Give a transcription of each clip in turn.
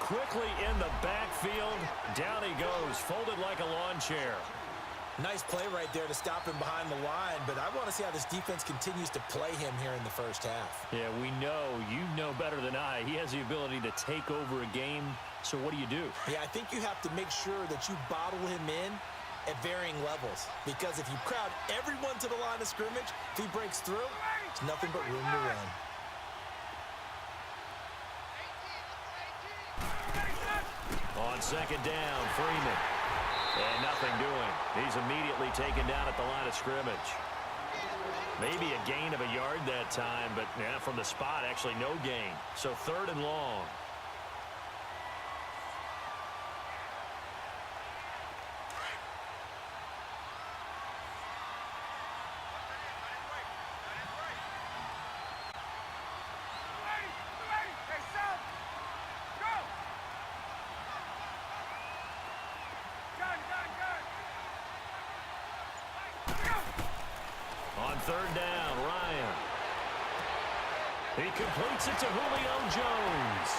quickly in the backfield. Down he goes, folded like a lawn chair. Nice play right there to stop him behind the line, but I want to see how this defense continues to play him here in the first half. Yeah, we know, you know better than I, he has the ability to take over a game. So what do you do? Yeah, I think you have to make sure that you bottle him in at varying levels, because if you crowd everyone to the line of scrimmage, if he breaks through, there's nothing but room to run. On second down, Freeman. And nothing doing. He's immediately taken down at the line of scrimmage. Maybe a gain of a yard that time, but yeah, from the spot, actually no gain. So 3rd and long. On 3rd down, Ryan. He completes it to Julio Jones.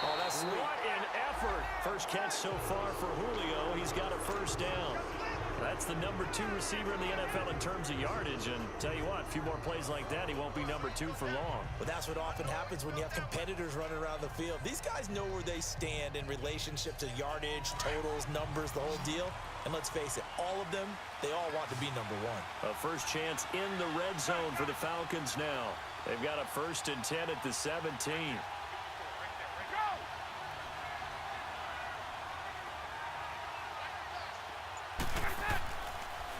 Oh, that's sweet. What an effort. First catch so far for Julio. He's got a 1st down. That's the number 2 receiver in the NFL in terms of yardage. And tell you what, a few more plays like that, he won't be number 2 for long. But that's what often happens when you have competitors running around the field. These guys know where they stand in relationship to yardage, totals, numbers, the whole deal. And let's face it, all of them, they all want to be number 1. A first chance in the red zone for the Falcons now. They've got a 1st and 10 at the 17.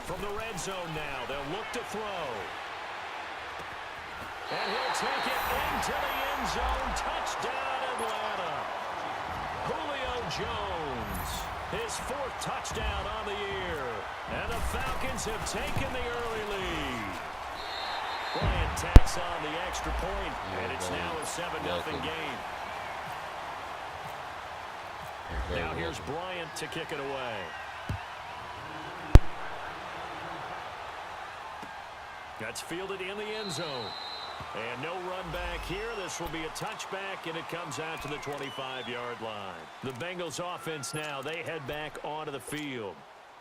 From the red zone now, they'll look to throw. And he'll take it into the end zone. Touchdown, Atlanta. Julio Jones, his 4th touchdown on the year. And the Falcons have taken the early lead. Bryant tacks on the extra point, and it's now a 7-0 game. Now here's Bryant to kick it away. That's fielded in the end zone. And no run back here. This will be a touchback, and it comes out to the 25-yard line. The Bengals offense now, they head back onto the field.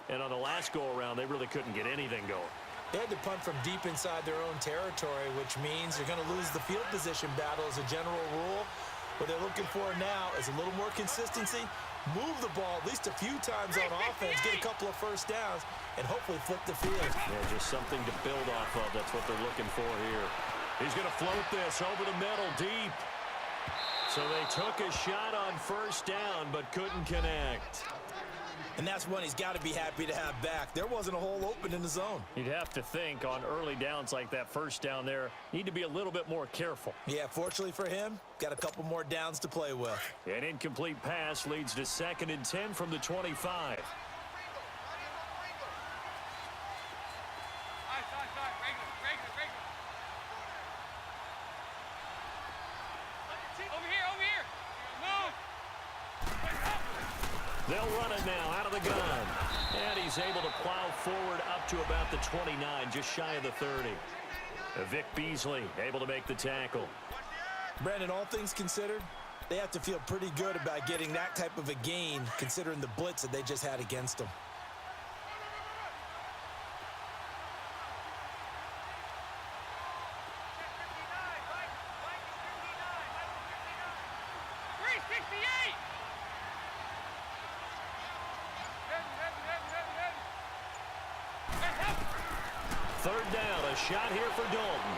And on the last go-around, they really couldn't get anything going. They had to punt from deep inside their own territory, which means they're going to lose the field position battle as a general rule. What they're looking for now is a little more consistency, move the ball at least a few times on offense, get a couple of 1st downs, and hopefully flip the field. Yeah, just something to build off of. That's what they're looking for here. He's going to float this over the middle deep. So they took a shot on 1st down, but couldn't connect. And that's one he's got to be happy to have back. There wasn't a hole open in the zone. You'd have to think on early downs like that 1st down there, need to be a little bit more careful. Yeah, fortunately for him, got a couple more downs to play with. An incomplete pass leads to 2nd and 10 from the 25. They'll run it now out of the gun. And he's able to plow forward up to about the 29, just shy of the 30. Vic Beasley able to make the tackle. Brandon, all things considered, they have to feel pretty good about getting that type of a gain, considering the blitz that they just had against them. Third down, a shot here for Dalton.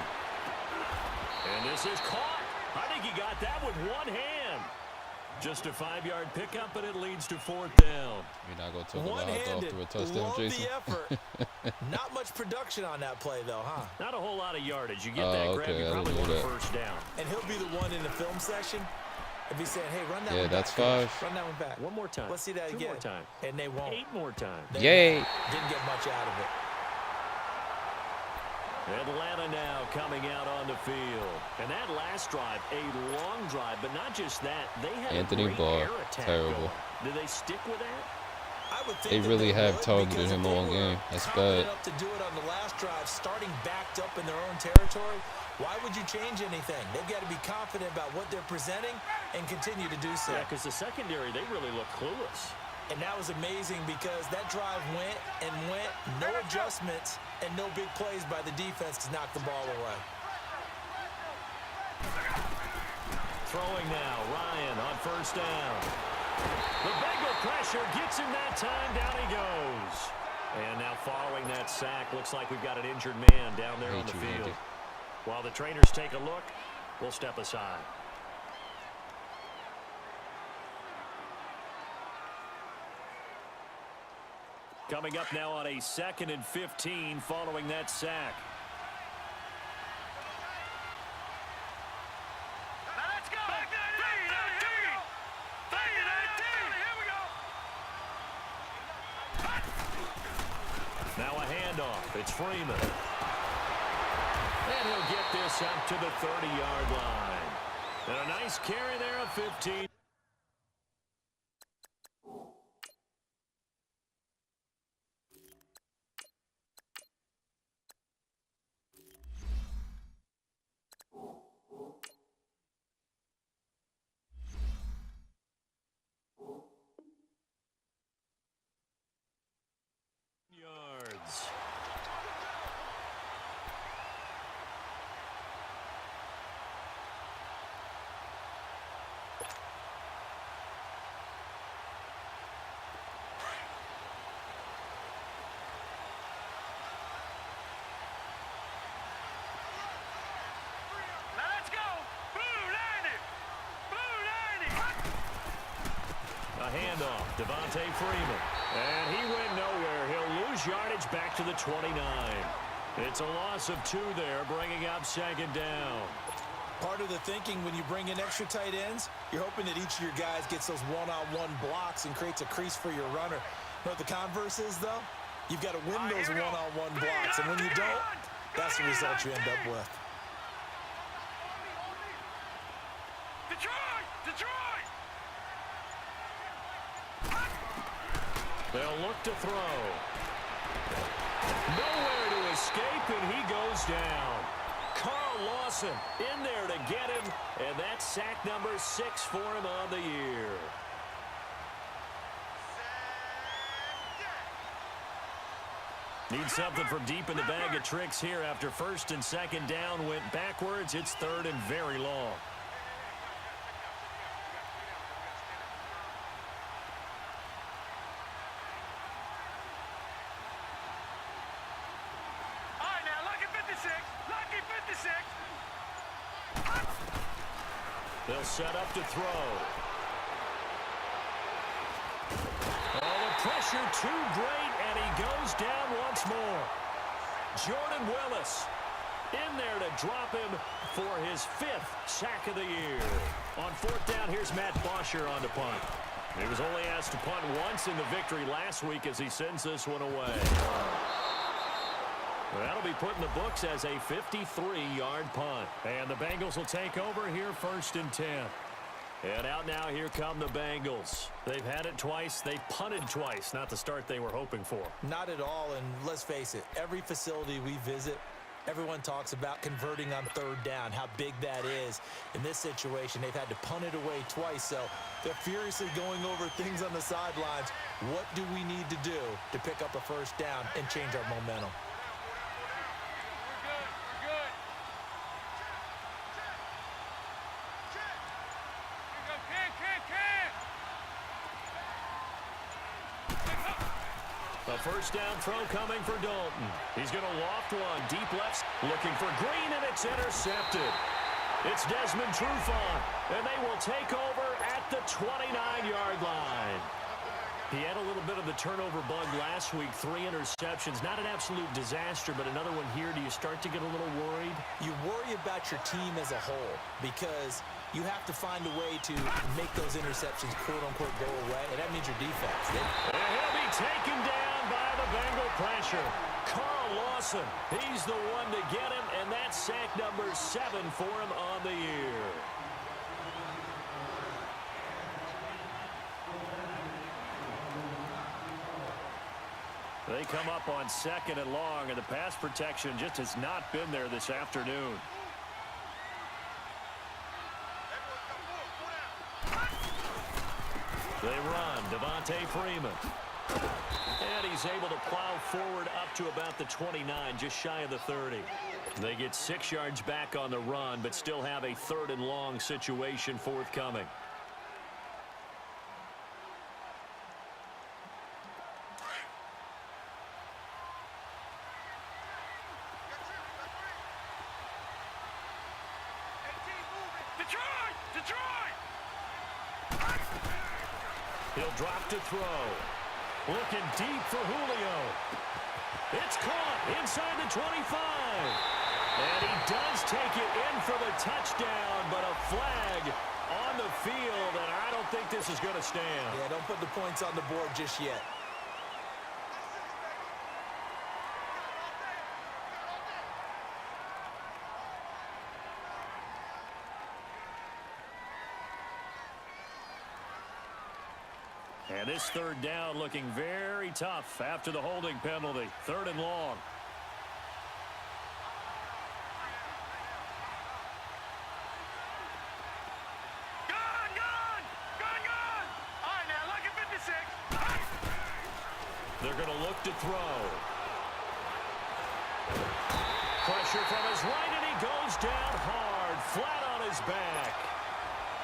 And this is caught. I think he got that with one hand. Just a 5-yard pickup, but it leads to 4th down. You're not going to talk about golf through a touchdown, love Jason. the effort. Not much production on that play, though, huh? Not a whole lot of yardage. You get that grab, you probably want a 1st down. And he'll be the one in the film section. If he's saying, hey, run that one back. Yeah, that's 5. Run that one back. One more time. Let's see that again. 2 more times. And they won't. 8 more times. Yay. Didn't get much out of it. Atlanta now coming out on the field. And that last drive, a long drive, but not just that. They had Anthony a great Barr, air attack terrible. going. Did they stick with that? I would think They really have targeted because him if they all were game. That's confident bad. enough to do it on the last drive, starting backed up in their own territory. Why would you change anything? They've got to be confident about what they're presenting and continue to do so. Yeah, because the secondary, they really look clueless. And that was amazing because that drive went and went, no adjustments and no big plays by the defense to knock the ball away. Throwing now, Ryan on first down. The Bengal pressure gets him that time. Down he goes. And now following that sack, looks like we've got an injured man down there on the field. While the trainers take a look, we'll step aside. Coming up now on a 2nd and 15 following that sack. Now a handoff. It's Freeman. And he'll get this up to the 30-yard line. And a nice carry there of 15. Yards. A handoff, Devontae Freeman. And he went nowhere. He'll lose yardage back to the 29. It's a loss of 2 there, bringing up 2nd down. Part of the thinking when you bring in extra tight ends, you're hoping that each of your guys gets those one-on-one blocks and creates a crease for your runner. You know what the converse is, though? You've got to win those one-on-one blocks, and when you don't, that's the result you end up with. They'll look to throw. Nowhere to escape, and he goes down. Carl Lawson in there to get him, and that's sack number 6 for him on the year. Need something from deep in the bag of tricks here after 1st and 2nd down went backwards. It's 3rd and very long. They'll set up to throw. Oh, the pressure too great, and he goes down once more. Jordan Willis in there to drop him for his 5th sack of the year. On 4th down, here's Matt Bosher on to punt. He was only asked to punt once in the victory last week as he sends this one away. That'll be put in the books as a 53-yard punt. And the Bengals will take over here 1st and 10. And out now, here come the Bengals. They've had it twice. They punted twice. Not the start they were hoping for. Not at all, and let's face it, every facility we visit, everyone talks about converting on 3rd down, how big that is. In this situation, they've had to punt it away twice, so they're furiously going over things on the sidelines. What do we need to do to pick up a 1st down and change our momentum? A 1st down throw coming for Dalton. He's going to loft one. Deep left. Looking for Green, and it's intercepted. It's Desmond Trufant, and they will take over at the 29-yard line. He had a little bit of the turnover bug last week. 3 interceptions. Not an absolute disaster, but another one here. Do you start to get a little worried? You worry about your team as a whole because you have to find a way to make those interceptions, quote-unquote, go away, and that means your defense. And he'll be taken down by the Bengal pressure. Carl Lawson, he's the one to get him, and that's sack number 7 for him on the year. They come up on 2nd and long, and the pass protection just has not been there this afternoon. They run. Devontae Freeman. And he's able to plow forward up to about the 29, just shy of the 30. They get 6 yards back on the run, but still have a 3rd and long situation forthcoming. He'll drop to throw. Looking deep for Julio. It's caught inside the 25. And he does take it in for the touchdown, but a flag on the field, and I don't think this is going to stand. Yeah, don't put the points on the board just yet. And this 3rd down looking very tough after the holding penalty. 3rd and long. They're going to look to throw. Pressure from his right, and he goes down hard, flat on his back.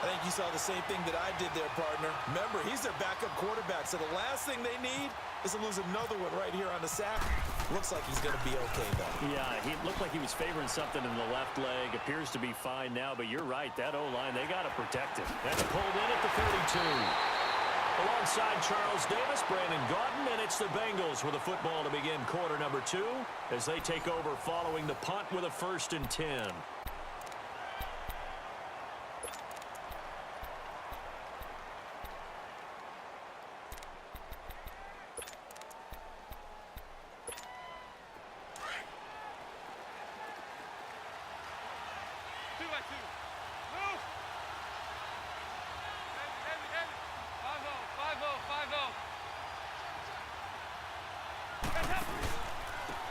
I think you saw the same thing that I did there, partner. Remember, he's their backup quarterback, so the last thing they need is to lose another one right here on the sack. Looks like he's going to be okay, though. Yeah, he looked like he was favoring something in the left leg. Appears to be fine now, but you're right. That O-line, they got to protect him. That's pulled in at the 32. Alongside Charles Davis, Brandon Gaudin, and it's the Bengals with a football to begin quarter number 2 as they take over following the punt with a 1st and 10.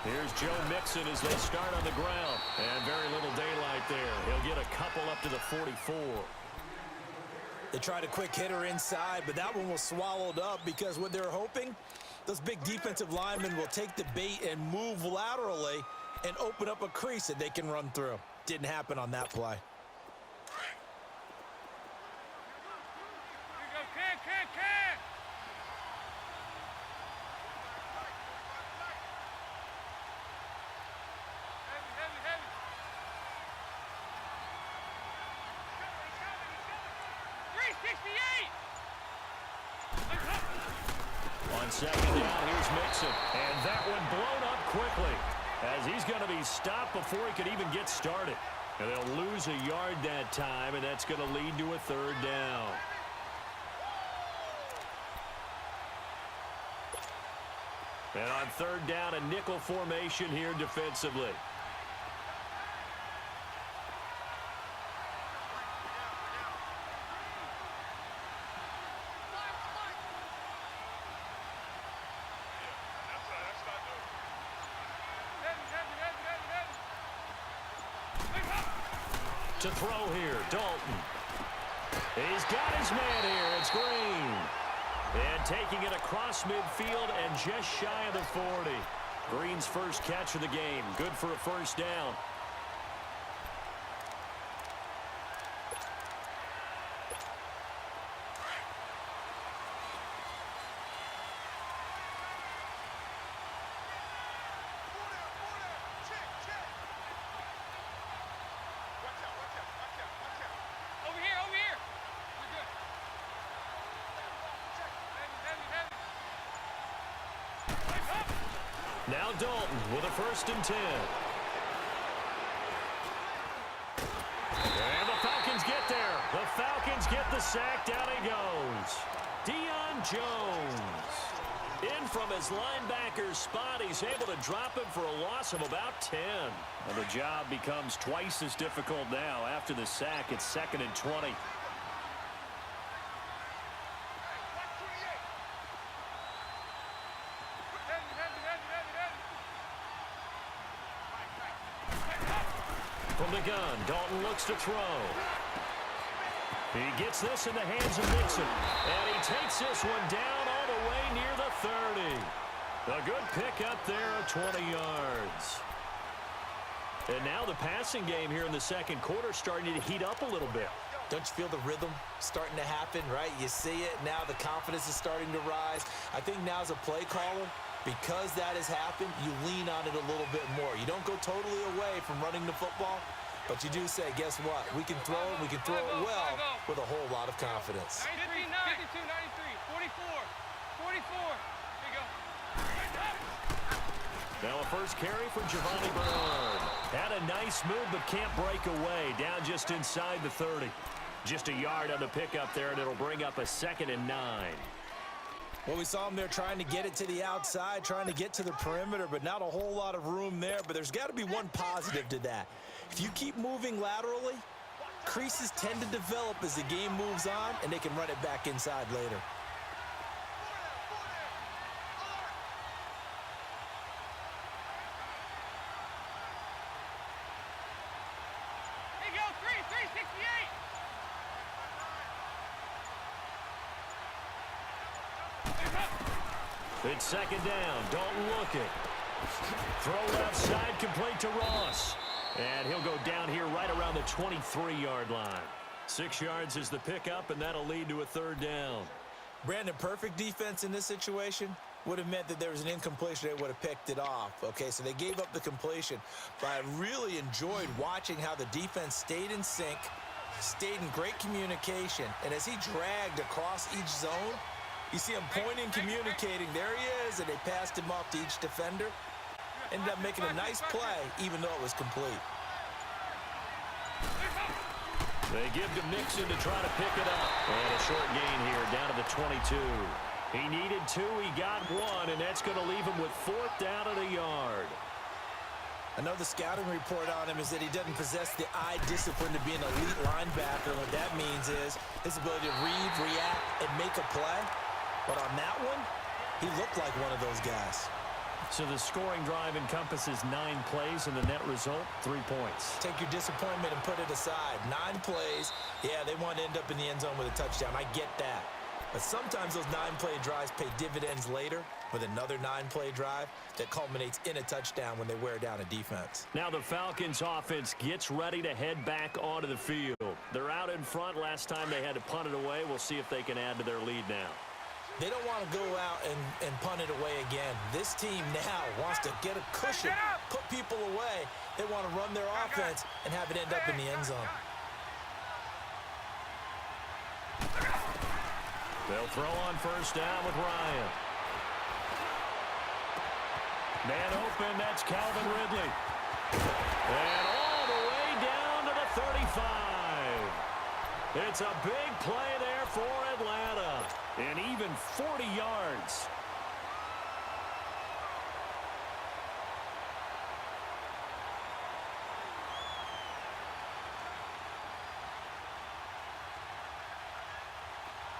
Here's Joe Mixon as they start on the ground. And very little daylight there. He'll get a couple up to the 44. They tried a quick hitter inside, but that one was swallowed up because what they're hoping, those big defensive linemen will take the bait and move laterally and open up a crease that they can run through. Didn't happen on that play. On 2nd down, here's Mixon. And that one blown up quickly as he's going to be stopped before he could even get started. And they'll lose a yard that time, and that's going to lead to a 3rd down. And on 3rd down, a nickel formation here defensively. To throw here, Dalton. He's got his man here. It's Green. And taking it across midfield and just shy of the 40. Green's first catch of the game. Good for a 1st down. Now Dalton with a 1st and 10. And the Falcons get there. The Falcons get the sack. Down he goes. Deion Jones. In from his linebacker spot. He's able to drop him for a loss of about 10. And the job becomes twice as difficult now after the sack. It's 2nd and 20. From the gun, Dalton looks to throw. He gets this in the hands of Mixon. And he takes this one down all the way near the 30. A good pick up there of 20 yards. And now the passing game here in the second quarter starting to heat up a little bit. Don't you feel the rhythm starting to happen, right? You see it. Now the confidence is starting to rise. I think now as a play caller, because that has happened, you lean on it a little bit more. You don't go totally away from running the football, but you do say, guess what? We can throw it. We can throw it well with a whole lot of confidence. 93, 52, 93, 44, 44. Here you go. Now a first carry for Giovanni Bernard. Had a nice move, but can't break away. Down just inside the 30. Just a yard on the pickup there, and it'll bring up a 2nd and 9. Well, we saw him there trying to get it to the outside, trying to get to the perimeter, but not a whole lot of room there. But there's got to be one positive to that. If you keep moving laterally, creases tend to develop as the game moves on, and they can run it back inside later. Here you go, 368. It's second down. Dalton looking. Throw left side, complete to Ross. And he'll go down here right around the 23-yard line. 6 yards is the pickup, and that'll lead to a 3rd down. Brandon, perfect defense in this situation would have meant that there was an incompletion. They would have picked it off. Okay, so they gave up the completion. But I really enjoyed watching how the defense stayed in sync, stayed in great communication. And as he dragged across each zone, you see him pointing, communicating. There he is, and they passed him off to each defender. Ended up making a nice play, even though it was complete. They give to Mixon to try to pick it up. And a short gain here down to the 22. He needed 2, he got 1, and that's going to leave him with 4th down at a yard. I know the scouting report on him is that he doesn't possess the eye discipline to be an elite linebacker. What that means is his ability to read, react, and make a play. But on that one, he looked like one of those guys. So the scoring drive encompasses 9 plays, and the net result, 3 points. Take your disappointment and put it aside. 9 plays. Yeah, they want to end up in the end zone with a touchdown. I get that. But sometimes those 9-play drives pay dividends later with another 9-play drive that culminates in a touchdown when they wear down a defense. Now the Falcons offense gets ready to head back onto the field. They're out in front. Last time they had to punt it away. We'll see if they can add to their lead now. They don't want to go out and punt it away again. This team now wants to get a cushion, put people away. They want to run their offense and have it end up in the end zone. They'll throw on first down with Ryan. Man open, that's Calvin Ridley. And all the way down to the 35. It's a big play there for Atlanta. And even 40 yards.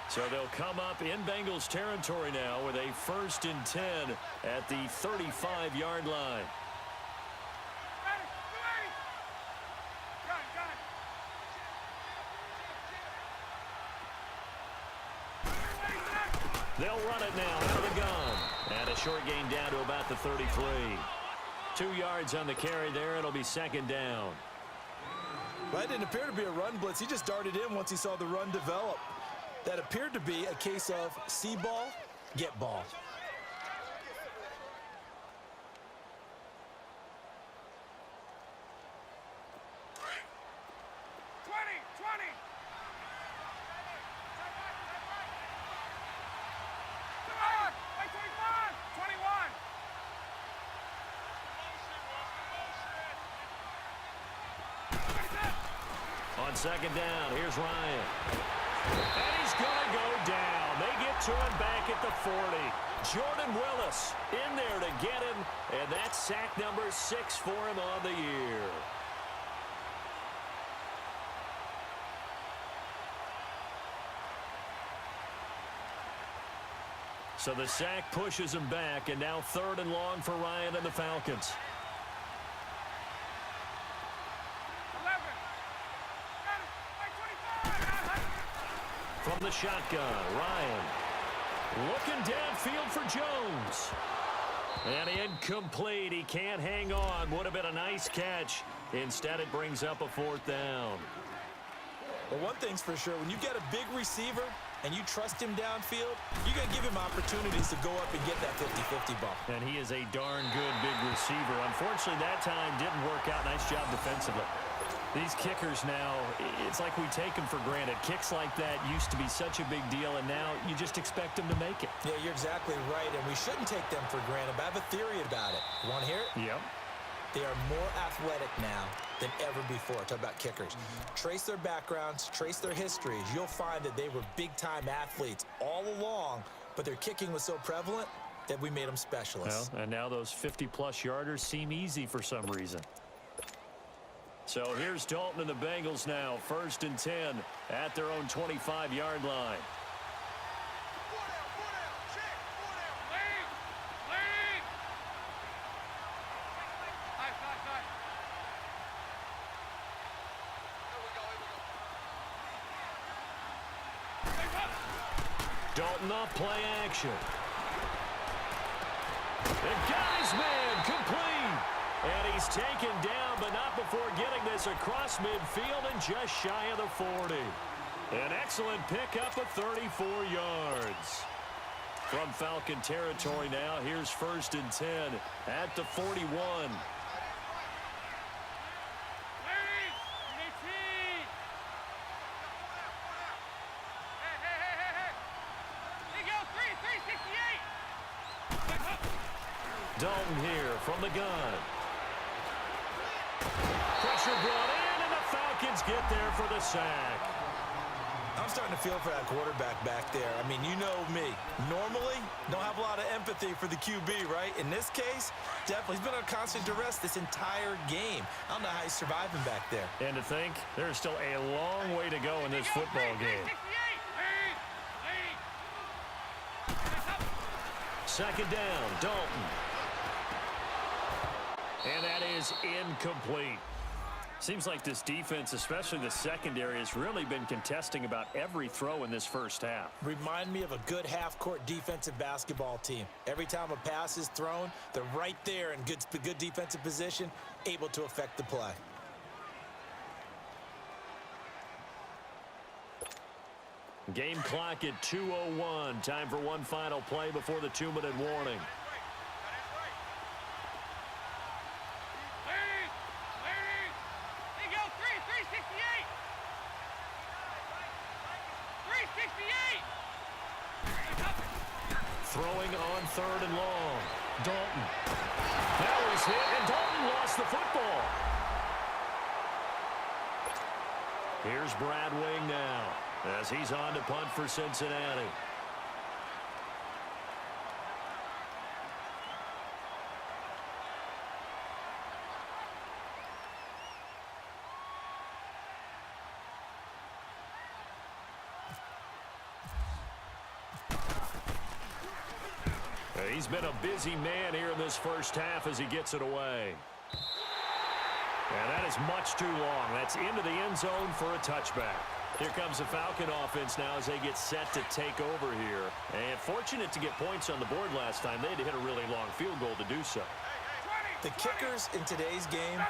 So they'll come up in Bengals territory now with a 1st and 10 at the 35-yard line. They'll run it now out of the gun. And a short gain down to about the 33. 2 yards on the carry there. It'll be 2nd down. Well, it didn't appear to be a run blitz. He just darted in once he saw the run develop. That appeared to be a case of see ball, get ball. On 2nd down, here's Ryan. And he's going to go down. They get to him back at the 40. Jordan Willis in there to get him, and that's sack number 6 for him on the year. So the sack pushes him back, and now 3rd and long for Ryan and the Falcons. From the shotgun, Ryan. Looking downfield for Jones. And incomplete. He can't hang on. Would have been a nice catch. Instead, it brings up a 4th down. Well, one thing's for sure. When you get a big receiver and you trust him downfield, you're going to give him opportunities to go up and get that 50-50 ball. And he is a darn good big receiver. Unfortunately, that time didn't work out. Nice job defensively. These kickers now, it's like we take them for granted. Kicks like that used to be such a big deal, and now you just expect them to make it. Yeah, you're exactly right, and we shouldn't take them for granted. But I have a theory about it. You want to hear it? Yep. They are more athletic now than ever before. Talk about kickers. Trace their backgrounds, trace their histories. You'll find that they were big-time athletes all along, but their kicking was so prevalent that we made them specialists. Well, and now those 50-plus yarders seem easy for some reason. So here's Dalton and the Bengals now. 1st and 10 at their own 25-yard line. Dalton off play action. And got his man complete. And he's taken down, but not before getting this across midfield and just shy of the 40. An excellent pickup of 34 yards. From Falcon territory now, here's 1st and 10 at the 41. Dalton here from the gun. Pressure brought in, and the Falcons get there for the sack. I'm starting to feel for that quarterback back there. I mean, you know me. Normally, don't have a lot of empathy for the QB, right? In this case, definitely. He's been on constant duress this entire game. I don't know how he's surviving back there. And to think, there's still a long way to go in this football game. 2nd down, Dalton. And that is incomplete. Seems like this defense, especially the secondary, has really been contesting about every throw in this first half. Remind me of a good half-court defensive basketball team. Every time a pass is thrown, they're right there in good defensive position, able to affect the play. Game clock at 2:01. Time for one final play before the 2-minute warning. Throwing on 3rd and long. Dalton. That was hit, and Dalton lost the football. Here's Brad Wing now as he's on to punt for Cincinnati. He's been a busy man here in this first half as he gets it away. And that is much too long. That's into the end zone for a touchback. Here comes the Falcon offense now as they get set to take over here. And fortunate to get points on the board last time. They had to hit a really long field goal to do so. The kickers in today's game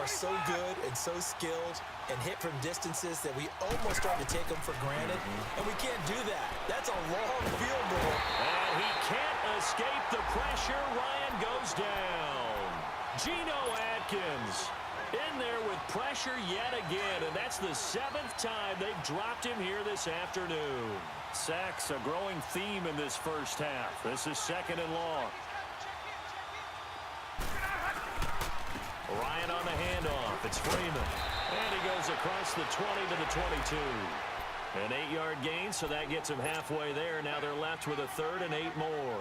are so good and so skilled and hit from distances that we almost start to take them for granted. And we can't do that. That's a long field goal. And he can't escape the pressure. Ryan goes down. Geno Atkins in there with pressure yet again, and that's the 7th time they've dropped him here this afternoon. Sacks a growing theme in this first half. This is 2nd and long. Ryan on the handoff. It's Freeman. And he goes across the 20 to the 22. An 8-yard gain, so that gets him halfway there. Now they're left with a 3rd and 8 more.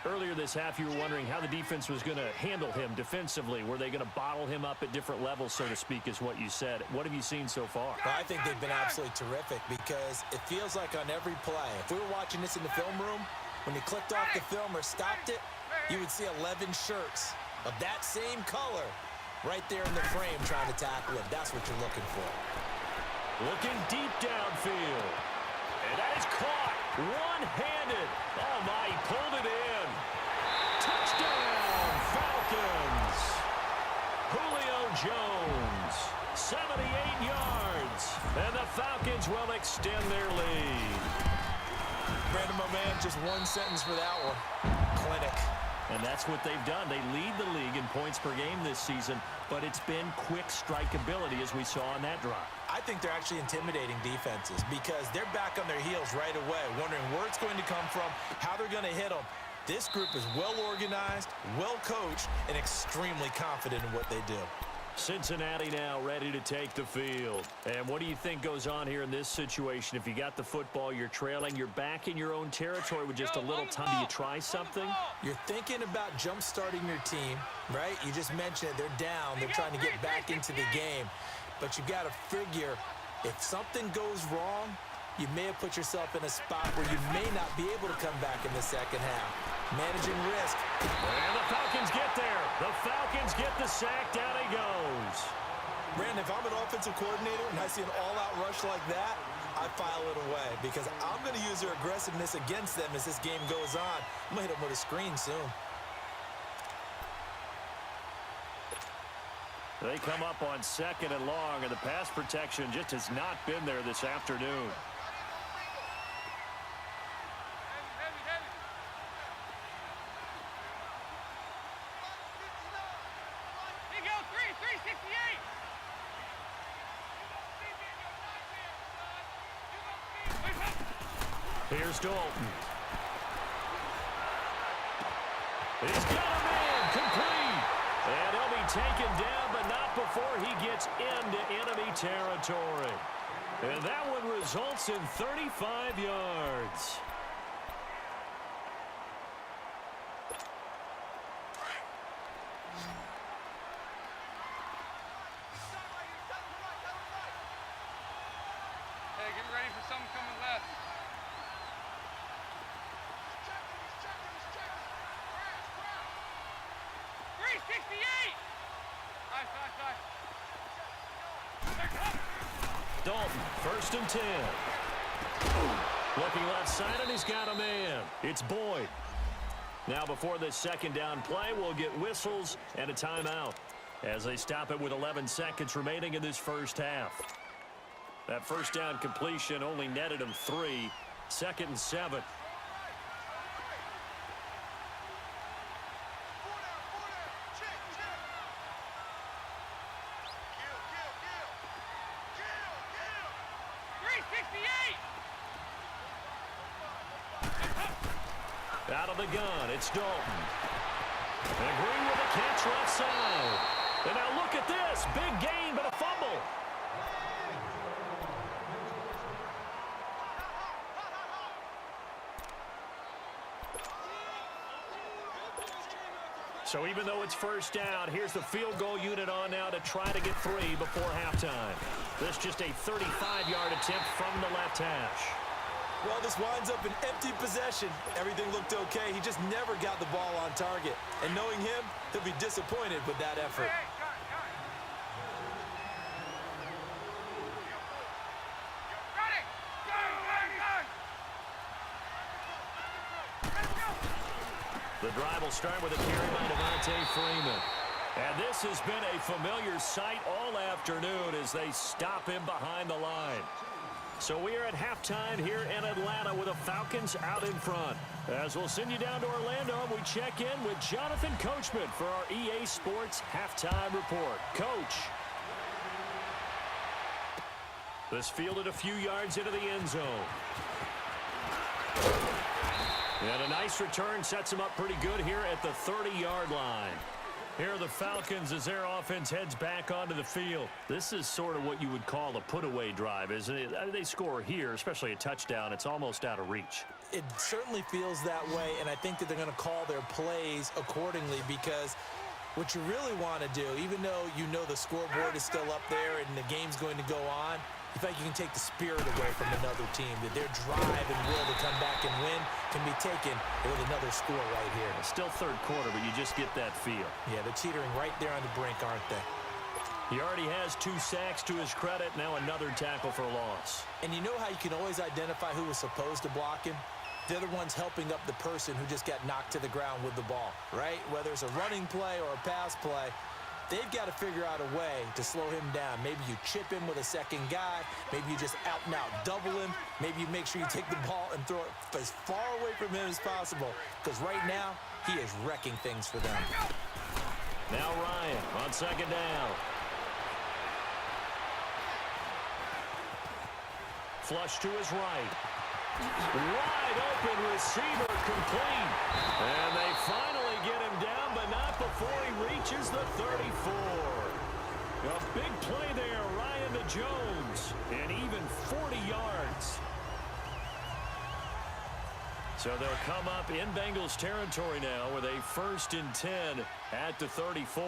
Earlier this half, you were wondering how the defense was going to handle him defensively. Were they going to bottle him up at different levels, so to speak, is what you said. What have you seen so far? Well, I think they've been absolutely terrific because it feels like on every play, if we were watching this in the film room, when they clicked off the film or stopped it, you would see 11 shirts of that same color right there in the frame trying to tackle it. That's what you're looking for. Looking deep downfield. And that is caught. One-handed. Oh, my, he pulled it in. Touchdown, Falcons. Julio Jones, 78 yards. And the Falcons will extend their lead. Brandon, my man, just one sentence for that one. Clinic. And that's what they've done. They lead the league in points per game this season, but it's been quick strikeability as we saw on that drive. I think they're actually intimidating defenses because they're back on their heels right away, wondering where it's going to come from, how they're going to hit them. This group is well-organized, well-coached, and extremely confident in what they do. Cincinnati now ready to take the field. And what do you think goes on here in this situation? If you got the football, you're trailing, you're back in your own territory with just a little time. Do you try something? You're thinking about jump-starting your team, right? You just mentioned it. They're down. They're trying to get back into the game. But you got to figure if something goes wrong, you may have put yourself in a spot where you may not be able to come back in the second half. Managing risk. And the Falcons get there. The Falcons get the sack. Down he goes. Brandon, if I'm an offensive coordinator and I see an all-out rush like that, I file it away because I'm going to use their aggressiveness against them as this game goes on. I'm going to hit them with a screen soon. They come up on 2nd and long, and the pass protection just has not been there this afternoon. Here's Dalton. He's got a man complete. And he'll be taken down, but not before he gets into enemy territory. And that one results in 35 yards. Hey, get ready for something coming left. Dalton, 1st and 10. Looking left side, and he's got a man. It's Boyd. Now before this 2nd down play, we'll get whistles and a timeout as they stop it with 11 seconds remaining in this first half. That 1st down completion only netted him 3. 2nd and 7. Out of the gun, it's Dalton. And Green with a catch left side. And now look at this. Big gain, but a fumble. So even though it's 1st down, here's the field goal unit on now to try to get 3 before halftime. This just a 35-yard attempt from the left hash. Well, this winds up an empty possession. Everything looked okay. He just never got the ball on target. And knowing him, he'll be disappointed with that effort. The drive will start with a carry by Devontae Freeman. And this has been a familiar sight all afternoon as they stop him behind the line. So we are at halftime here in Atlanta with the Falcons out in front. As we'll send you down to Orlando, and we check in with Jonathan Coachman for our EA Sports Halftime Report. Coach. This fielded a few yards into the end zone. And a nice return sets him up pretty good here at the 30-yard line. Here are the Falcons as their offense heads back onto the field. This is sort of what you would call a put-away drive, isn't it? They score here, especially a touchdown. It's almost out of reach. It certainly feels that way, and I think that they're going to call their plays accordingly because what you really want to do, even though you know the scoreboard is still up there and the game's going to go on, in fact, you can take the spirit away from another team, that their drive and will to come back and win can be taken with another score right here. It's still 3rd quarter, but you just get that feel. Yeah, they're teetering right there on the brink, aren't they? He already has 2 sacks to his credit. Now another tackle for a loss. And you know how you can always identify who was supposed to block him? They're the ones helping up the person who just got knocked to the ground with the ball, right? Whether it's a running play or a pass play, they've got to figure out a way to slow him down. Maybe you chip him with a second guy. Maybe you just out-and-out double him. Maybe you make sure you take the ball and throw it as far away from him as possible. Because right now, he is wrecking things for them. Now Ryan on second down. Flush to his right. Wide open receiver complete. And they finally get him down, but not before he reaches the 34. A big play there, Ryan to Jones. And even 40 yards. So they'll come up in Bengals territory now with a 1st and 10 at the 34.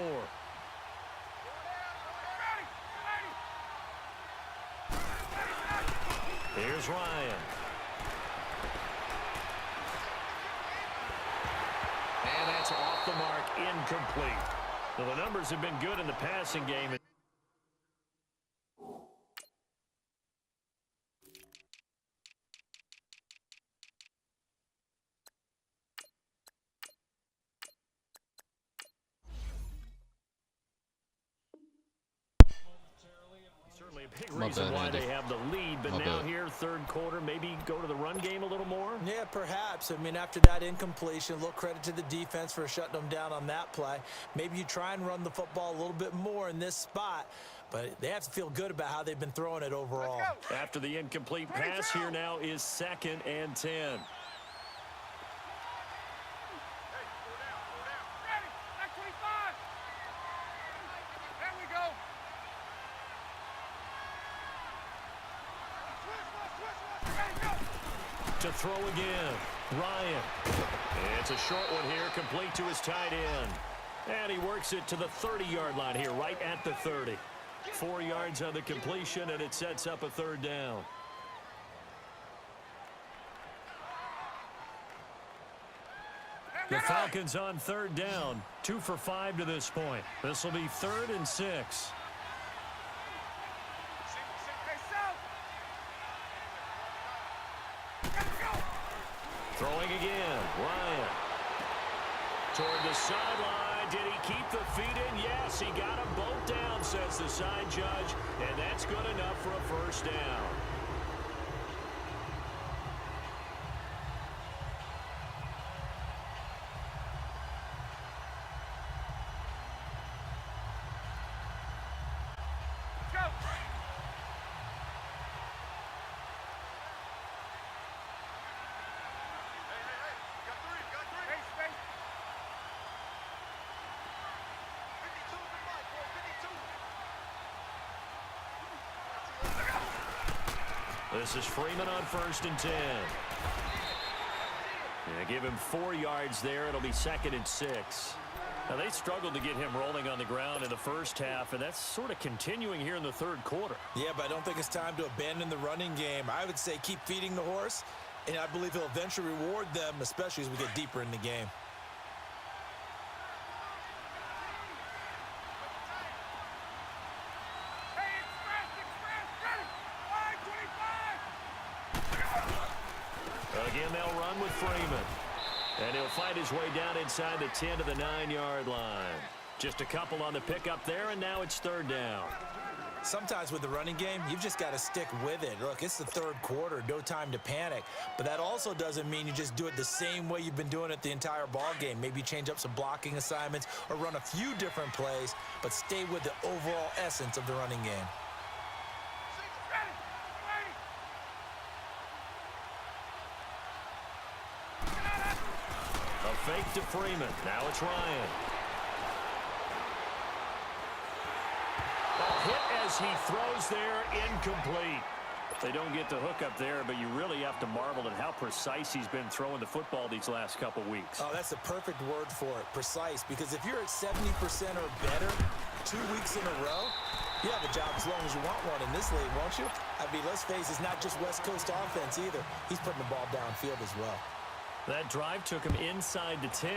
Here's Ryan. And that's off the mark, incomplete. Well, the numbers have been good in the passing game. Certainly a big reason why they have the lead, but now here, 3rd quarter, maybe go to the run game a little more? Yeah, perhaps. I mean, after that incompletion, a little credit to the defense for shutting them down on that play. Maybe you try and run the football a little bit more in this spot, but they have to feel good about how they've been throwing it overall. After the incomplete pass, here now is 2nd and 10. To throw again, Ryan. It's a short one here, complete to his tight end. And he works it to the 30-yard line here, right at the 30. 4 yards on the completion, and it sets up a 3rd down. The Falcons on 3rd down, 2 for 5 to this point. This will be 3rd and 6. Throwing again, Ryan. Toward the sideline. Did he keep the feet in? Yes, he got them both down, says the side judge. And that's good enough for a 1st down. This is Freeman on 1st and 10. Yeah, give him 4 yards there. It'll be 2nd and 6. Now, they struggled to get him rolling on the ground in the first half, and that's sort of continuing here in the 3rd quarter. Yeah, but I don't think it's time to abandon the running game. I would say keep feeding the horse, and I believe he'll eventually reward them, especially as we get deeper in the game. Again, they'll run with Freeman. And he'll fight his way down inside the 10 to the 9-yard line. Just a couple on the pickup there, and now it's 3rd down. Sometimes with the running game, you've just got to stick with it. Look, it's the 3rd quarter, no time to panic. But that also doesn't mean you just do it the same way you've been doing it the entire ball game. Maybe change up some blocking assignments or run a few different plays, but stay with the overall essence of the running game. A fake to Freeman. Now it's Ryan. A hit as he throws there, incomplete. They don't get the hook up there, but you really have to marvel at how precise he's been throwing the football these last couple weeks. Oh, that's the perfect word for it, precise, because if you're at 70% or better 2 weeks in a row, you have a job as long as you want one in this league, won't you? I mean, let's face it, it's not just West Coast offense either. He's putting the ball downfield as well. That drive took him inside the 10.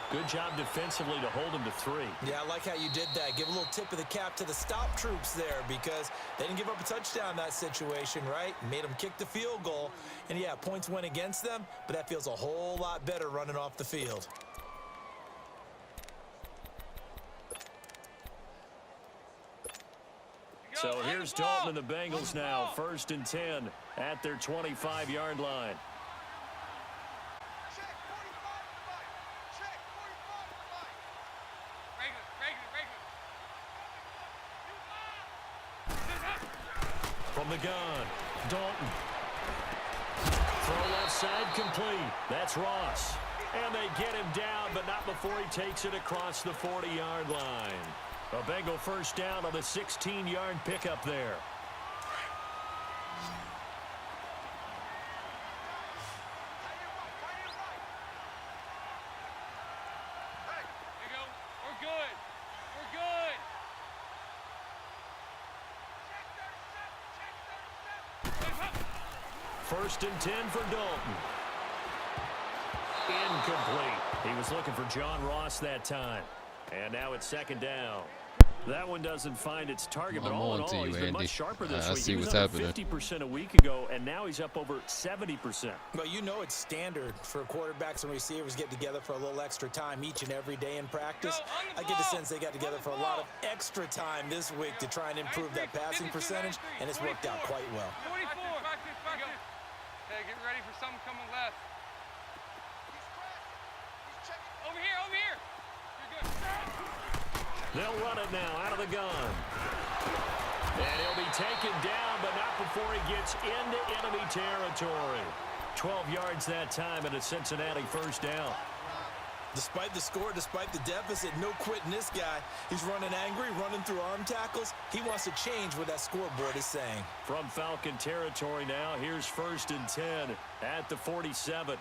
Good job defensively to hold him to 3. Yeah, I like how you did that. Give a little tip of the cap to the stop troops there because they didn't give up a touchdown in that situation, right? Made them kick the field goal. And, yeah, points went against them, but that feels a whole lot better running off the field. So here's Dalton and the Bengals now. 1st and 10 at their 25-yard line. From the gun, Dalton. Throw left side complete. That's Ross. And they get him down, but not before he takes it across the 40-yard line. A Bengal first down on the 16-yard pickup there. First and 10 for Dalton. Incomplete. He was looking for John Ross that time. And now it's 2nd down. That one doesn't find its target, but all in all, he's been much sharper this week. He was under 50% a week ago, and now he's up over 70%. Well, you know it's standard for quarterbacks and receivers get together for a little extra time each and every day in practice. I get the sense they got together for a lot of extra time this week to try and improve that passing percentage, and it's worked out quite well. 44. Hey, get ready for something coming left. Over here, over here. You're good. They'll run it now out of the gun. And he'll be taken down, but not before he gets into enemy territory. 12 yards that time and a Cincinnati first down. Despite the score, despite the deficit, no quitting this guy. He's running angry, running through arm tackles. He wants to change what that scoreboard is saying. From Falcon territory now, here's 1st and 10 at the 47.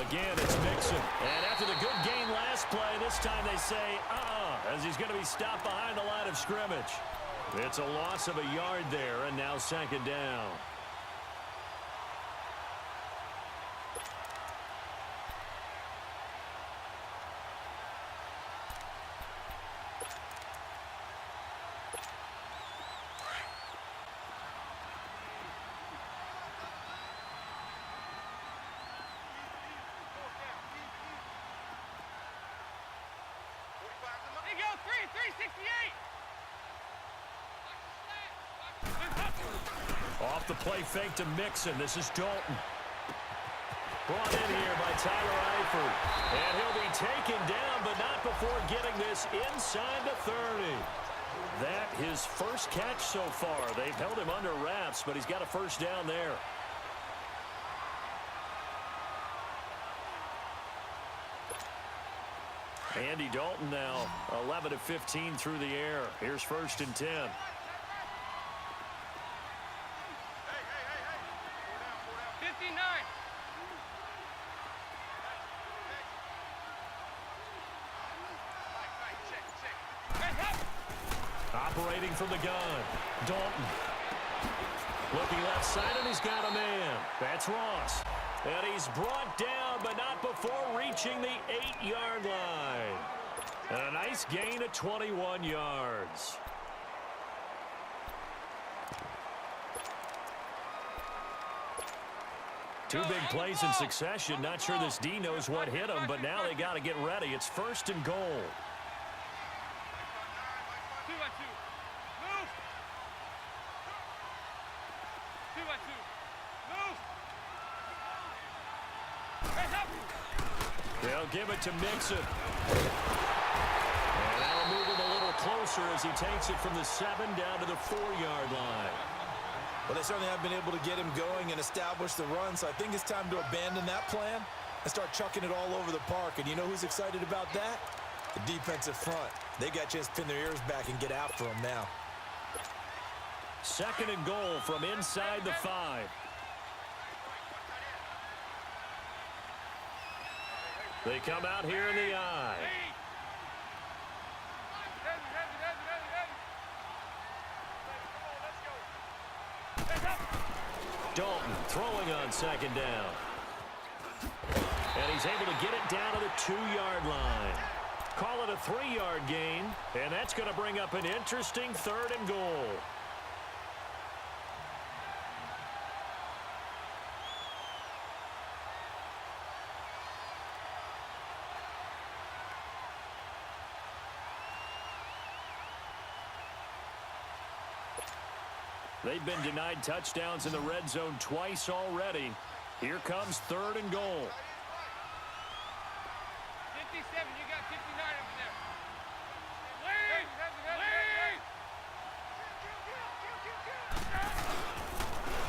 Again, it's Mixon. And after the good game last play, this time they say, as he's going to be stopped behind the line of scrimmage. It's a loss of a yard there, and now 2nd down. There you go, 368. Off the play fake to Mixon. This is Dalton. Brought in here by Tyler Eifert. And he'll be taken down, but not before getting this inside the 30. That his first catch so far. They've held him under wraps, but he's got a first down there. Andy Dalton now 11 of 15 through the air. Here's 1st and 10. 59. Operating from the gun. Dalton. Looking left side, and he's got a man. That's Ross. And he's brought down, but not before reaching the 8-yard line. And a nice gain of 21 yards. Two big plays in succession. Not sure this D knows what hit him, but now they got to get ready. It's 1st and goal. 2-by-2. Move. 2-by-2. Move. They'll give it to Mixon. And that'll move him a little closer as he takes it from the 7 down to the 4-yard line. Well, they certainly have been able to get him going and establish the run, so I think it's time to abandon that plan and start chucking it all over the park. And you know who's excited about that? The defensive front. They got a chance to pin their ears back and get after him now. 2nd and goal from inside the 5. They come out here in the I. Dalton throwing on second down. And he's able to get it down to the 2-yard line. Call it a 3-yard gain, and that's going to bring up an interesting 3rd and goal. They've been denied touchdowns in the red zone twice already. Here comes 3rd and goal. 57, you got 59 over there. Lead! Lead!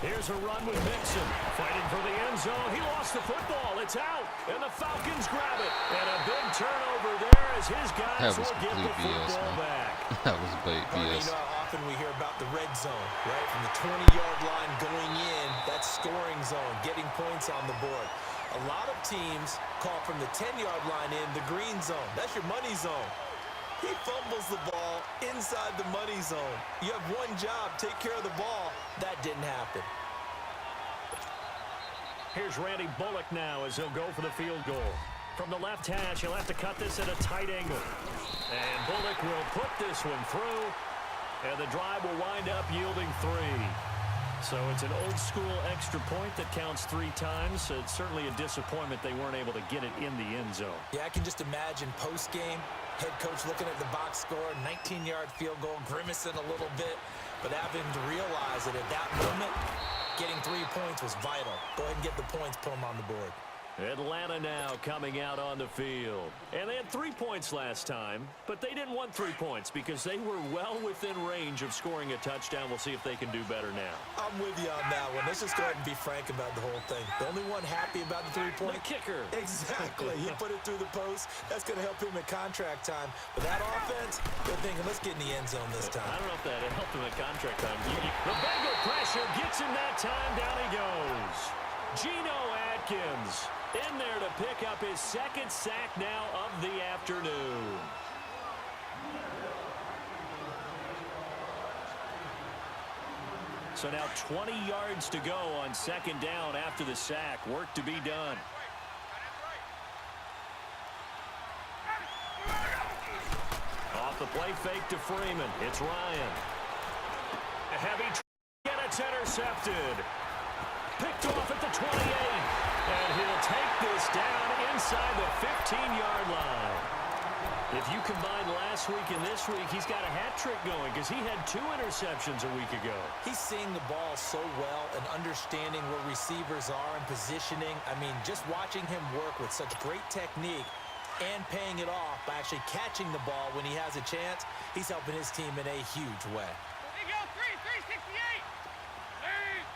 Here's a run with Mixon. Fighting for the end zone. He lost the football. It's out. And the Falcons grab it. And a big turnover there as his guys will get the football back. That was BS. You know how often we hear about the red zone, right? From the 20-yard line going in, that's scoring zone, getting points on the board. A lot of teams call from the 10-yard line in the green zone. That's your money zone. He fumbles the ball inside the money zone. You have one job, take care of the ball. That didn't happen. Here's Randy Bullock now as he'll go for the field goal. From the left hash, he'll have to cut this at a tight angle. And Bullock will put this one through. And the drive will wind up yielding 3. So it's an old-school extra point that counts 3 times. It's certainly a disappointment they weren't able to get it in the end zone. Yeah, I can just imagine post-game, head coach looking at the box score, 19-yard field goal, grimacing a little bit, but having to realize that at that moment, getting 3 points was vital. Go ahead and get the points, put them on the board. Atlanta now coming out on the field. And they had 3 points last time, but they didn't want 3 points because they were well within range of scoring a touchdown. We'll see if they can do better now. I'm with you on that one. Let's just go ahead and be frank about the whole thing. The only one happy about the 3-point? The kicker. Exactly. He put it through the post. That's going to help him at contract time. But that offense, they're thinking, let's get in the end zone this time. I don't know if that helped him at contract time. The Bengal pressure gets him that time. Down he goes. Geno Atkins in there to pick up his 2nd sack now of the afternoon. So now 20 yards to go on 2nd down after the sack. Work to be done. Off the play fake to Freeman. It's Ryan. A heavy and it's intercepted. Picked off at the 28. And he'll take this down inside the 15-yard line. If you combine last week and this week, he's got a hat trick going because he had 2 interceptions a week ago. He's seeing the ball so well and understanding where receivers are and positioning. I mean, just watching him work with such great technique and paying it off by actually catching the ball when he has a chance, he's helping his team in a huge way. There you go, 368. Lead!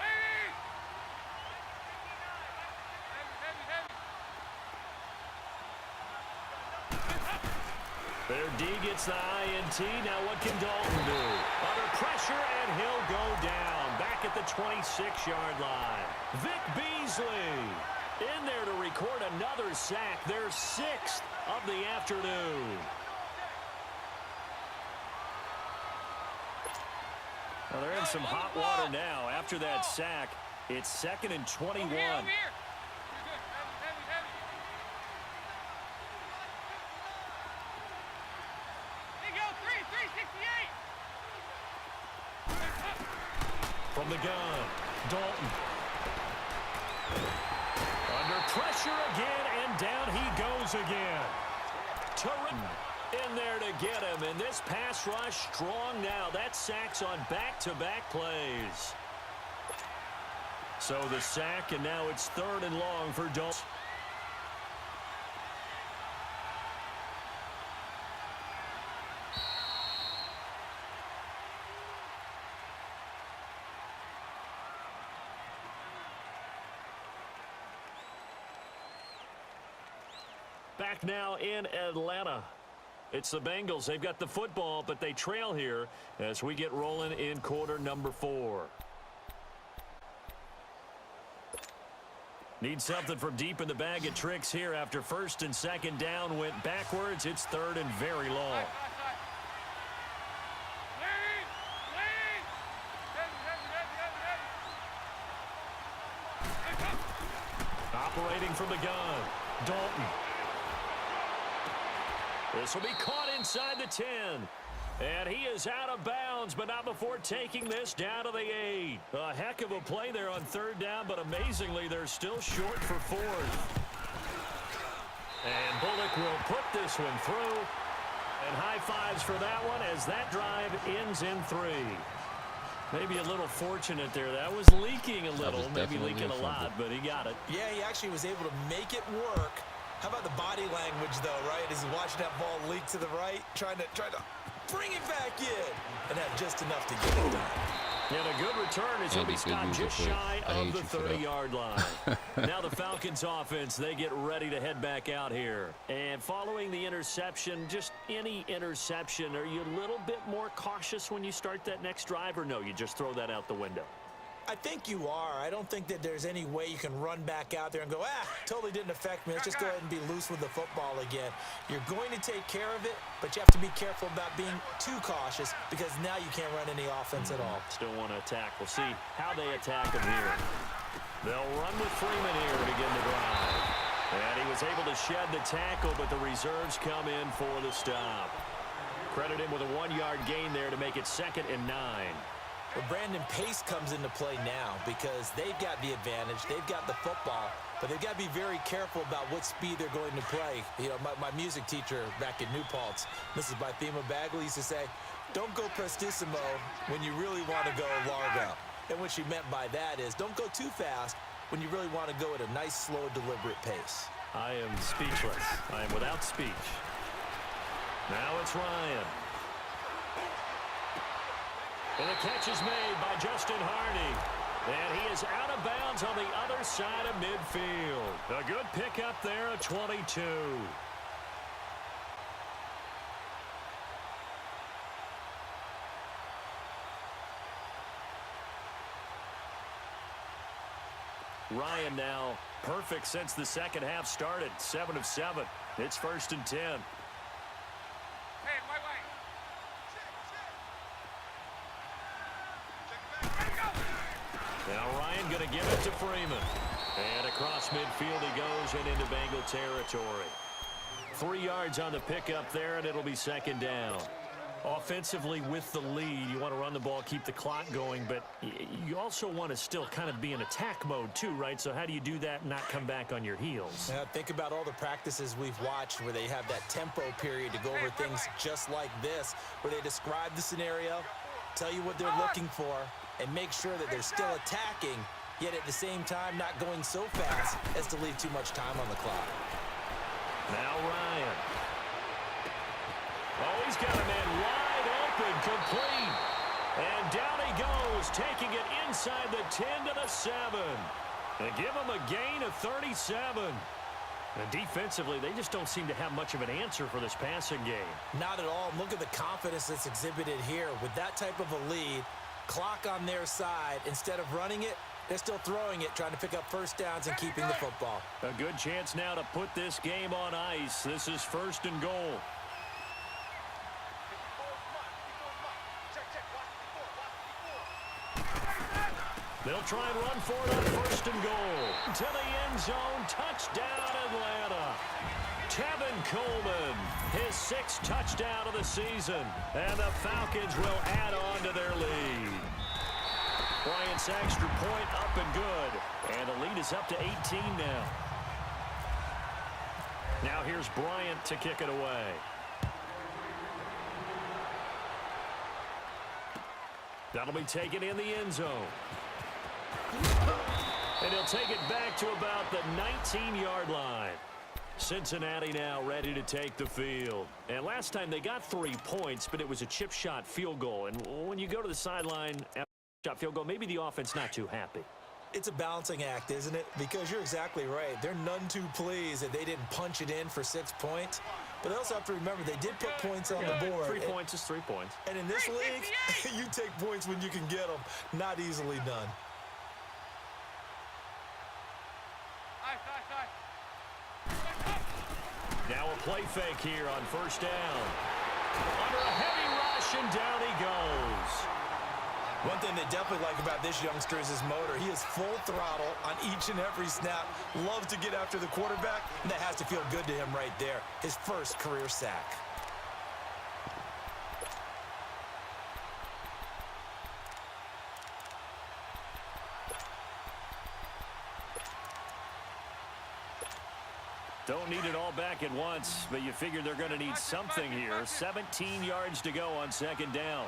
Lead! Their D gets the INT. Now what can Dalton do? Under pressure, and he'll go down. Back at the 26-yard line. Vic Beasley in there to record another sack. Their 6th of the afternoon. Well, they're in some hot water now. After that sack, it's 2nd and 21. Over here. From the gun, Dalton. Under pressure again, and down he goes again. In there to get him, and this pass rush strong now. That sack's on back-to-back plays. So the sack, and now it's 3rd and long for Dalton. Back now in Atlanta. It's the Bengals. They've got the football, but they trail here as we get rolling in quarter number 4. Need something from deep in the bag of tricks here after first and second down went backwards. It's third and very long. Operating from the gun, Dalton. This will be caught inside the 10. And he is out of bounds, but not before taking this down to the 8. A heck of a play there on third down, but amazingly, they're still short for fourth. And Bullock will put this one through. And high fives for that one as that drive ends in 3. Maybe a little fortunate there. That was leaking a little, maybe leaking a lot, but he got it. Yeah, he actually was able to make it work. How about the body language, though, right? As he's watching that ball leak to the right, trying to bring it back in, and have just enough to get it done. And a good return as he'll be stopped just shy of the 30-yard line. Now the Falcons offense, they get ready to head back out here. And following the interception, just any interception, are you a little bit more cautious when you start that next drive, or no, you just throw that out the window? I think you are. I don't think that there's any way you can run back out there and go, totally didn't affect me. Let's just go ahead and be loose with the football again. You're going to take care of it, but you have to be careful about being too cautious because now you can't run any offense at all. Still want to attack. We'll see how they attack him here. They'll run with Freeman here to begin the drive. And he was able to shed the tackle, but the reserves come in for the stop. Credit him with a 1-yard gain there to make it 2nd and 9. Well, Brandon, pace comes into play now because they've got the advantage. They've got the football, but they've got to be very careful about what speed they're going to play. You know, my music teacher back in New Paltz, Mrs. Bythema Bagley, used to say, don't go prestissimo when you really want to go largo. And what she meant by that is don't go too fast when you really want to go at a nice, slow, deliberate pace. I am speechless. I am without speech. Now it's Ryan. And the catch is made by Justin Hardy. And he is out of bounds on the other side of midfield. A good pickup there at 22. Ryan now perfect since the second half started. 7 of 7. It's 1st and 10. Now Ryan going to give it to Freeman. And across midfield he goes and into Bengal territory. 3 yards on the pickup there, and it'll be 2nd down. Offensively with the lead, you want to run the ball, keep the clock going, but you also want to still kind of be in attack mode too, right? So how do you do that and not come back on your heels? Now, think about all the practices we've watched where they have that tempo period to go over things just like this, where they describe the scenario, tell you what they're looking for, and make sure that they're still attacking, yet at the same time not going so fast as to leave too much time on the clock. Now Ryan. Oh, he's got a man wide open, complete. And down he goes, taking it inside the 10 to the 7. And give him a gain of 37. And defensively, they just don't seem to have much of an answer for this passing game. Not at all. Look at the confidence that's exhibited here. With that type of a lead, clock on their side, instead of running it, they're still throwing it, trying to pick up first downs and keeping the football. A good chance now to put this game on ice. This is 1st and goal. They'll try and run for it on 1st and goal. To the end zone, touchdown Atlanta. Tevin Coleman, his 6th touchdown of the season. And the Falcons will add on to their lead. Bryant's extra point up and good. And the lead is up to 18 now. Now here's Bryant to kick it away. That'll be taken in the end zone. And he'll take it back to about the 19-yard line. Cincinnati now ready to take the field. And last time they got 3 points, but it was a chip shot field goal. And when you go to the sideline after a shot field goal, maybe the offense not too happy. It's a balancing act, isn't it? Because you're exactly right. They're none too pleased that they didn't punch it in for 6 points. But they also have to remember they did put points on the board. 3 points is 3 points. And in this league, you take points when you can get them. Not easily done. play fake here on first down. Under a heavy rush, and down he goes. One thing they definitely like about this youngster is his motor. He is full throttle on each and every snap. Loves to get after the quarterback, and that has to feel good to him right there. His first career sack. Don't need it all back at once, but you figure they're going to need something here. 17 yards to go on second down.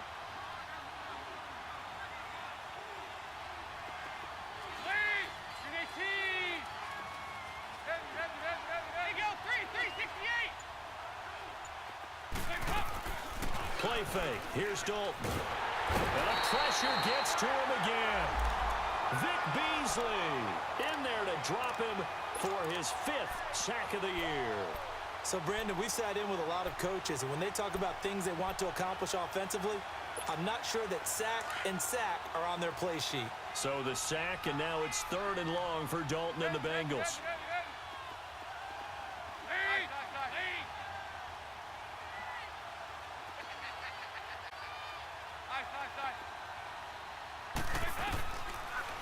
Play fake. Here's Dalton. And the pressure gets to him again. Vic Beasley in there to drop him for his 5th sack of the year. So, Brandon, we've sat in with a lot of coaches, and when they talk about things they want to accomplish offensively, I'm not sure that sack and sack are on their play sheet. So the sack, and now it's 3rd and long for Dalton and the Bengals.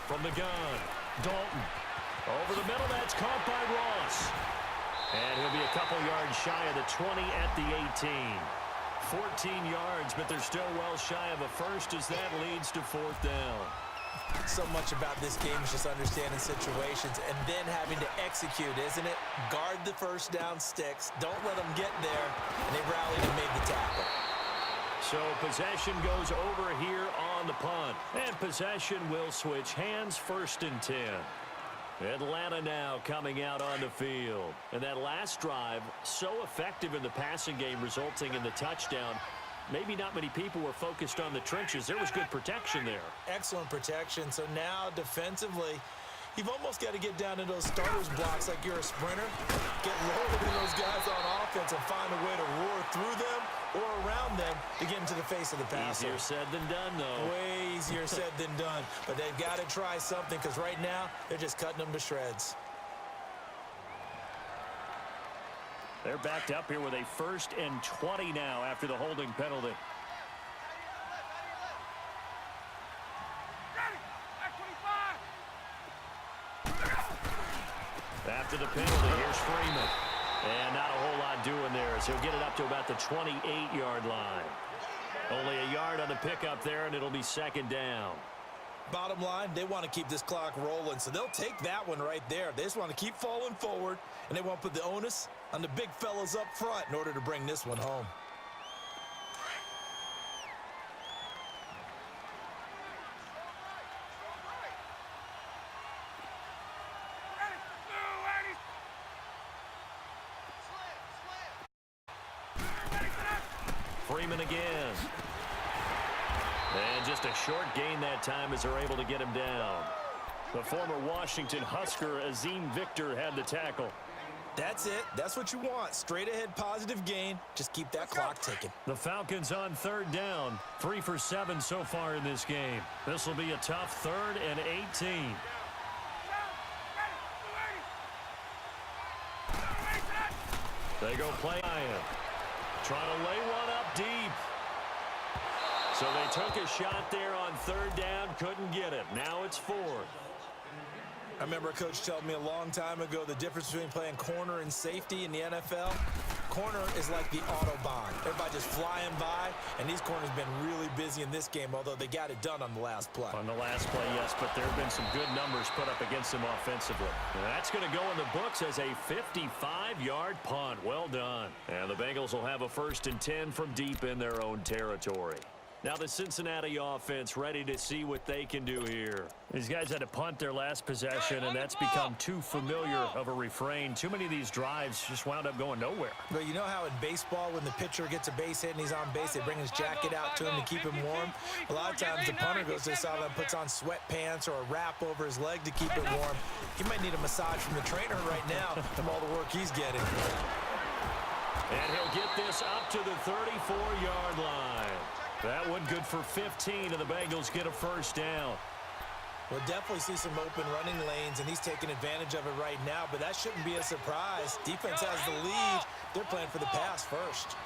From the gun, Dalton. Over the middle, that's caught by Ross. And he'll be a couple yards shy of the 20 at the 18. 14 yards, but they're still well shy of a first as that leads to 4th down. So much about this game is just understanding situations and then having to execute, isn't it? Guard the first down sticks. Don't let them get there. And they rallied and made the tackle. So possession goes over here on the punt. And possession will switch hands, 1st and 10. Atlanta now coming out on the field. And that last drive, so effective in the passing game, resulting in the touchdown. Maybe not many people were focused on the trenches. There was good protection there. Excellent protection. So now defensively, you've almost got to get down to those starters blocks like you're a sprinter. Get loaded in those guys on offense and find a way to roar through them or around them to get into the face of the passer. Easier said than done, though. Way easier said than done. But they've got to try something because right now they're just cutting them to shreds. They're backed up here with a 1st and 20 now after the holding penalty. After the penalty, here's Freeman. And not a whole lot doing there as he'll get it up to about the 28-yard line. Only a yard on the pickup there, and it'll be 2nd down. Bottom line, they want to keep this clock rolling, so they'll take that one right there. They just want to keep falling forward, and they want to put the onus on the big fellas up front in order to bring this one home. Freeman again. And just a short gain that time as they're able to get him down. The former Washington Husker, Azim Victor, had the tackle. That's it. That's what you want. Straight ahead positive gain. Just keep that clock ticking. The Falcons on 3rd down. 3 for 7 so far in this game. This will be a tough 3rd and 18. They go play Ian. Trying to lay one up deep. So they took a shot there on 3rd down. Couldn't get it. Now it's 4th. I remember a coach telling me a long time ago the difference between playing corner and safety in the NFL. Corner is like the Autobahn. Everybody just flying by, and these corners have been really busy in this game, although they got it done on the last play. On the last play, yes, but there have been some good numbers put up against them offensively. And that's going to go in the books as a 55-yard punt. Well done. And the Bengals will have a 1st and 10 from deep in their own territory. Now the Cincinnati offense ready to see what they can do here. These guys had to punt their last possession, and that's become too familiar of a refrain. Too many of these drives just wound up going nowhere. But you know how in baseball, when the pitcher gets a base hit and he's on base, they bring his jacket out to him to keep him warm? A lot of times the punter goes to the sideline, puts on sweatpants or a wrap over his leg to keep it warm. He might need a massage from the trainer right now from all the work he's getting. And he'll get this up to the 34-yard line. That one good for 15, and the Bengals get a 1st down. We'll definitely see some open running lanes, and he's taking advantage of it right now, but that shouldn't be a surprise. Defense has the lead. They're playing for the pass first.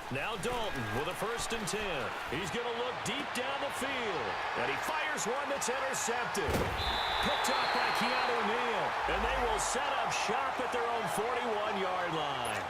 Now Dalton with a 1st and 10. He's going to look deep down the field. And he fires one that's intercepted. Picked off by Keanu Neal. And they will set up shop at their own 41-yard line.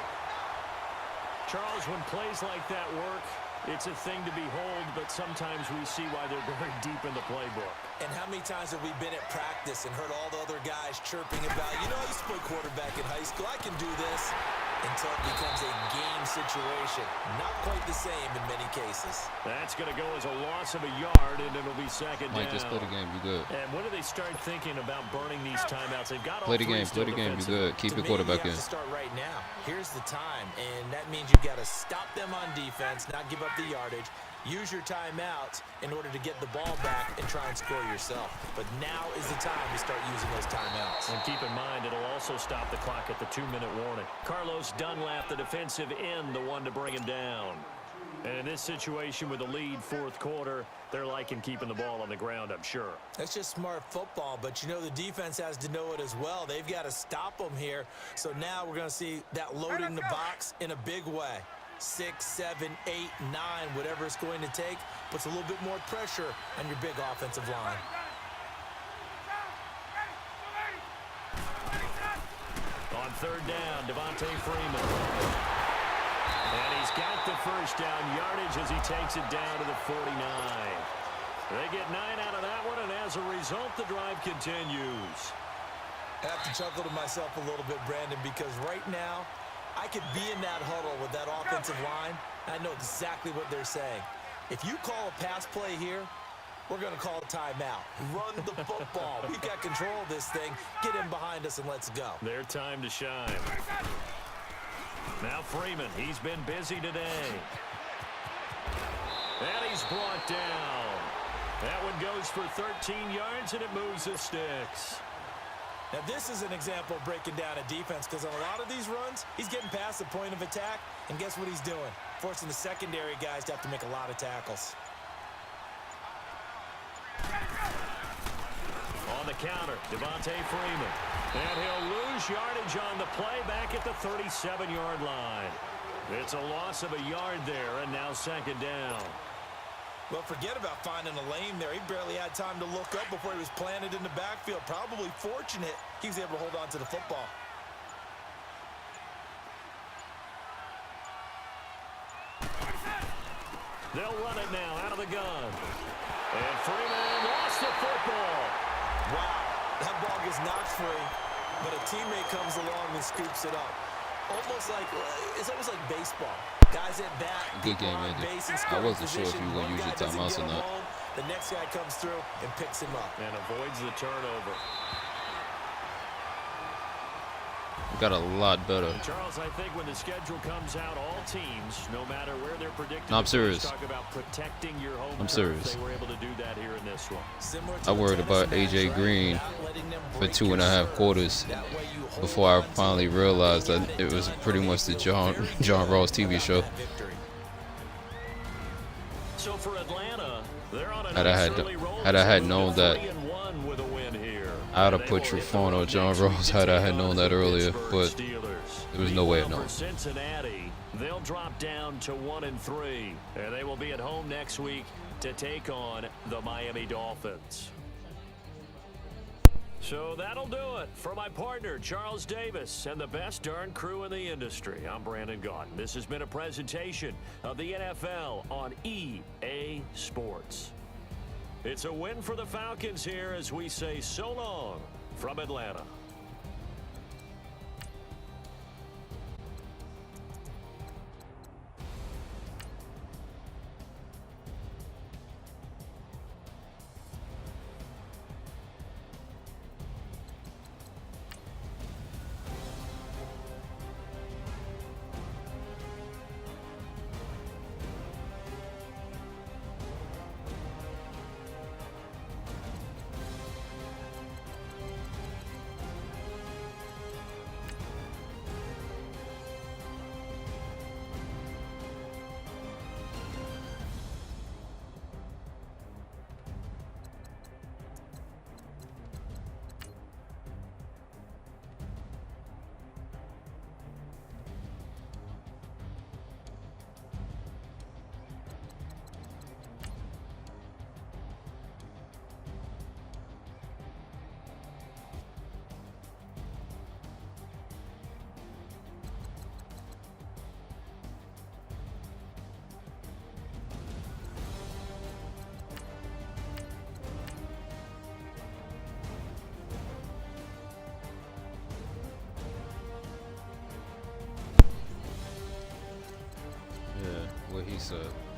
Charles, when plays like that work, it's a thing to behold, but sometimes we see why they're very deep in the playbook. And how many times have we been at practice and heard all the other guys chirping about, you know, I used to play quarterback in high school, I can do this, until it becomes a game situation. Not quite the same in many cases. That's going to go as a loss of a yard, and it'll be 2nd down. Mike, just play the game. You good. And when do they start thinking about burning these timeouts? They've got all Play the three game. Play the game. You good. Keep your quarterback in. You have to start right now. Here's the time, and that means you got to stop them on defense, not give up the yardage. Use your timeouts in order to get the ball back and try and score yourself. But now is the time to start using those timeouts. And keep in mind, it'll also stop the clock at the 2-minute warning. Carlos Dunlap, the defensive end, the one to bring him down. And in this situation with the lead 4th quarter, they're liking keeping the ball on the ground, I'm sure. That's just smart football, but you know the defense has to know it as well. They've got to stop them here. So now we're going to see that loading the box in a big way. 6, 7, 8, 9, whatever it's going to take, puts a little bit more pressure on your big offensive line. On 3rd down, Devontae Freeman. And he's got the 1st down yardage as he takes it down to the 49. They get 9 out of that one, and as a result, the drive continues. I have to chuckle to myself a little bit, Brandon, because right now, I could be in that huddle with that offensive line, and I know exactly what they're saying. If you call a pass play here, we're going to call a timeout. Run the football. We've got control of this thing. Get in behind us and let's go. Their time to shine. Now Freeman, he's been busy today. And he's brought down. That one goes for 13 yards, and it moves the sticks. Now, this is an example of breaking down a defense because on a lot of these runs, he's getting past the point of attack, and guess what he's doing? Forcing the secondary guys to have to make a lot of tackles. On the counter, Devontae Freeman. And he'll lose yardage on the play back at the 37-yard line. It's a loss of a yard there, and now 2nd down. Well, forget about finding a lane there. He barely had time to look up before he was planted in the backfield. Probably fortunate he was able to hold on to the football. They'll run it now out of the gun. And Freeman lost the football. Wow, that ball gets knocked free, but a teammate comes along and scoops it up. It's almost like baseball. Guys at bat, Good game ended. I wasn't sure if you were going to use your timeouts or not. The next guy comes through and picks him up. And avoids the turnover. Got a lot better. Charles, I think when the schedule comes out, all teams, no matter where they're predicted, No, I'm serious. talk about protecting your home I'm turf. serious. They were able to do that here in this one. I worried about A.J. Green for 2.5 quarters before I finally realized that it was pretty much the John Ross TV show. So for Atlanta, they're on a Had I had known that, I'd have put Trufant or John Ross had I had known that earlier, but there was no way of knowing. For Cincinnati, they'll drop down to 1-3, and they will be at home next week to take on the Miami Dolphins. So that'll do it for my partner, Charles Davis, and the best darn crew in the industry. I'm Brandon Gaudin. This has been a presentation of the NFL on EA Sports. It's a win for the Falcons here as we say so long from Atlanta. just a